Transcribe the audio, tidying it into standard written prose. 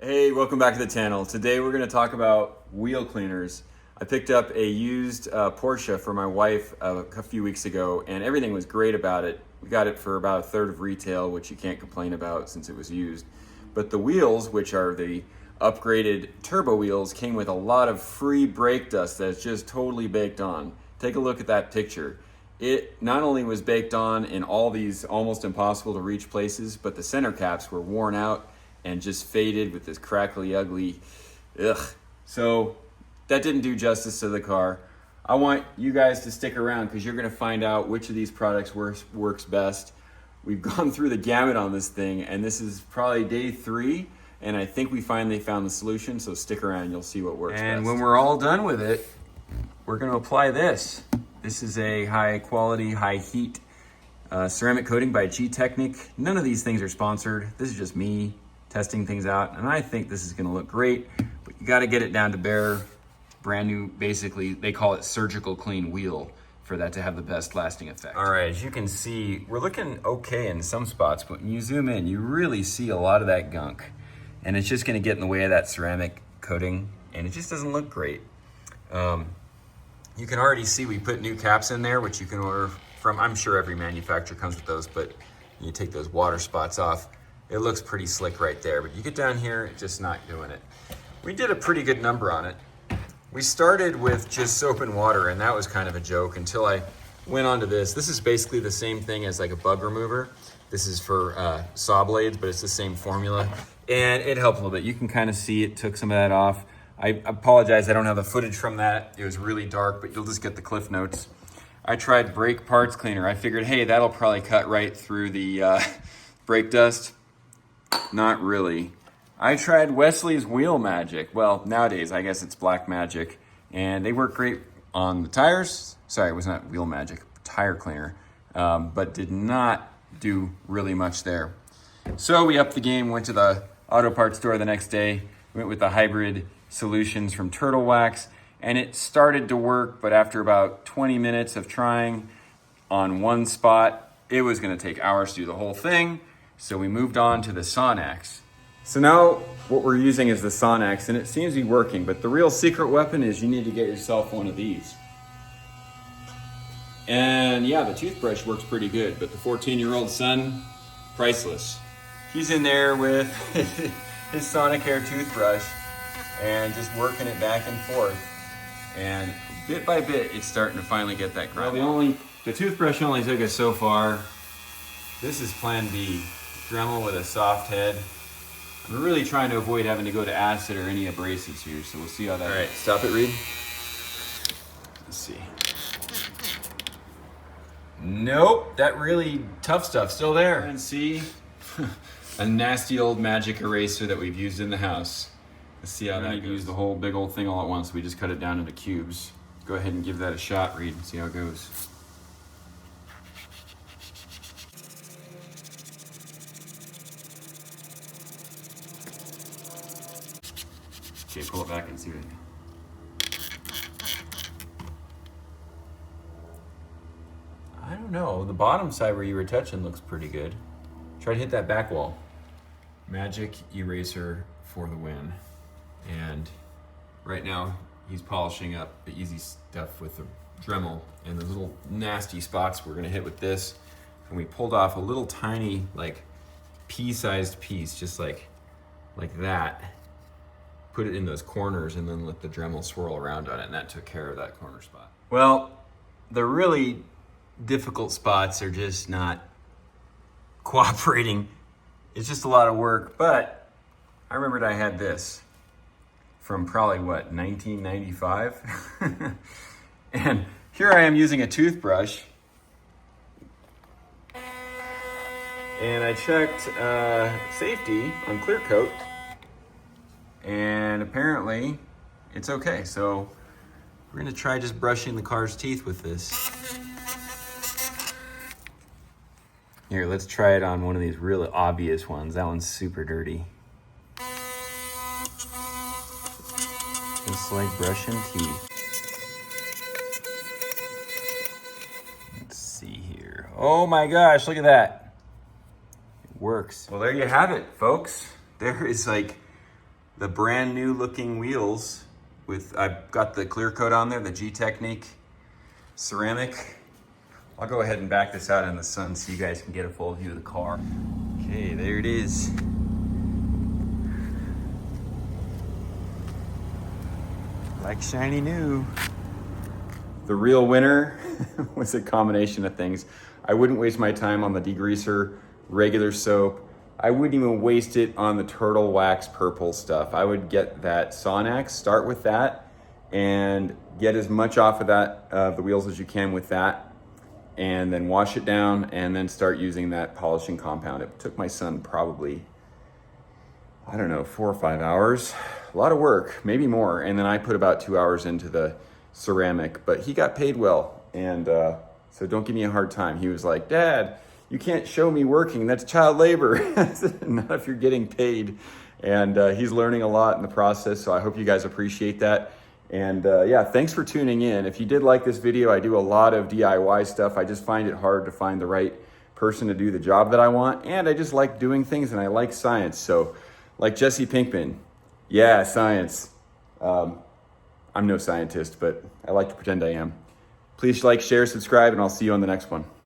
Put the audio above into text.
Hey, welcome back to the channel. Today we're going to talk about wheel cleaners. I picked up a used Porsche for my wife a few weeks ago, and everything was great about it. We got it for about a third of retail, which you can't complain about since it was used. But the wheels, which are the upgraded turbo wheels, came with a lot of free brake dust that's just totally baked on. Take a look at that picture. It not only was baked on in all these almost impossible to reach places, but the center caps were worn out and just faded with this crackly, ugly, ugh. So that didn't do justice to the car. I want you guys to stick around because you're gonna find out which of these products works best. We've gone through the gamut on this thing, and this is probably day 3, and I think we finally found the solution, so stick around, you'll see what works best. And when we're all done with it, we're gonna apply this. This is a high quality, high heat ceramic coating by G-Technic. None of these things are sponsored. This is just me testing things out, and I think this is gonna look great, but you gotta get it down to bare, brand new, basically, they call it surgical clean wheel for that to have the best lasting effect. All right, as you can see, we're looking okay in some spots, but when you zoom in, you really see a lot of that gunk, and it's just gonna get in the way of that ceramic coating, and it just doesn't look great. You can already see we put new caps in there, which you can order from, I'm sure every manufacturer comes with those, but you take those water spots off. It looks pretty slick right there, but you get down here, it's just not doing it. We did a pretty good number on it. We started with just soap and water, and that was kind of a joke until I went on to this. This is basically the same thing as like a bug remover. This is for saw blades, but it's the same formula. And it helped a little bit. You can kind of see it took some of that off. I apologize, I don't have the footage from that. It was really dark, but you'll just get the cliff notes. I tried brake parts cleaner. I figured, hey, that'll probably cut right through the brake dust. Not really. I tried Wesley's Wheel Magic. Well, nowadays, I guess it's Black Magic. And they work great on the tires. Sorry, it was not Wheel Magic, tire cleaner. But did not do really much there. So we upped the game, went to the auto parts store the next day, went with the hybrid solutions from Turtle Wax, and it started to work, but after about 20 minutes of trying on one spot, it was gonna take hours to do the whole thing. So we moved on to the Sonax. So now what we're using is the Sonax, and it seems to be working, but the real secret weapon is you need to get yourself one of these. And yeah, the toothbrush works pretty good, but the 14-year-old son, priceless. He's in there with his Sonicare toothbrush and just working it back and forth. And bit by bit, it's starting to finally get that grind. Well, the toothbrush only took us so far. This is plan B. Dremel with a soft head. I'm really trying to avoid having to go to acid or any abrasives here, so we'll see how that. All right, stop it, Reed. Let's see. Nope, that really tough stuff still there. And see, a nasty old magic eraser that we've used in the house. Let's see how that goes. Use the whole big old thing all at once. We just cut it down into cubes. Go ahead and give that a shot, Reed, and see how it goes. Okay, pull it back and see what I don't know. The bottom side where you were touching looks pretty good. Try to hit that back wall. Magic eraser for the win. And right now he's polishing up the easy stuff with the Dremel, and the little nasty spots we're gonna hit with this. And we pulled off a little tiny, like pea-sized piece, just like that. Put it in those corners and then let the Dremel swirl around on it, and that took care of that corner spot. Well, the really difficult spots are just not cooperating. It's just a lot of work, but I remembered I had this from probably, what, 1995? And here I am using a toothbrush, and I checked safety on clear coat, and apparently it's okay. So we're gonna try just brushing the car's teeth with this. Here, let's try it on one of these really obvious ones. That one's super dirty. Just like brushing teeth. Let's see here. Oh my gosh, look at that. It works. Well, there you have it, folks. There is like the brand new looking wheels I've got the clear coat on there, the G Technique ceramic. I'll go ahead and back this out in the sun so you guys can get a full view of the car. Okay, there it is. Like shiny new. The real winner was a combination of things. I wouldn't waste my time on the degreaser, regular soap. I wouldn't even waste it on the turtle wax purple stuff. I would get that Sonax, start with that, and get as much off of that, the wheels as you can with that, and then wash it down, and then start using that polishing compound. It took my son probably, I don't know, 4 or 5 hours. A lot of work, maybe more. And then I put about 2 hours into the ceramic, but he got paid well. And so don't give me a hard time. He was like, Dad, you can't show me working. That's child labor. Not if you're getting paid. And he's learning a lot in the process. So I hope you guys appreciate that. And yeah, thanks for tuning in. If you did like this video, I do a lot of DIY stuff. I just find it hard to find the right person to do the job that I want. And I just like doing things, and I like science. So like Jesse Pinkman, yeah, science. I'm no scientist, but I like to pretend I am. Please like, share, subscribe, and I'll see you on the next one.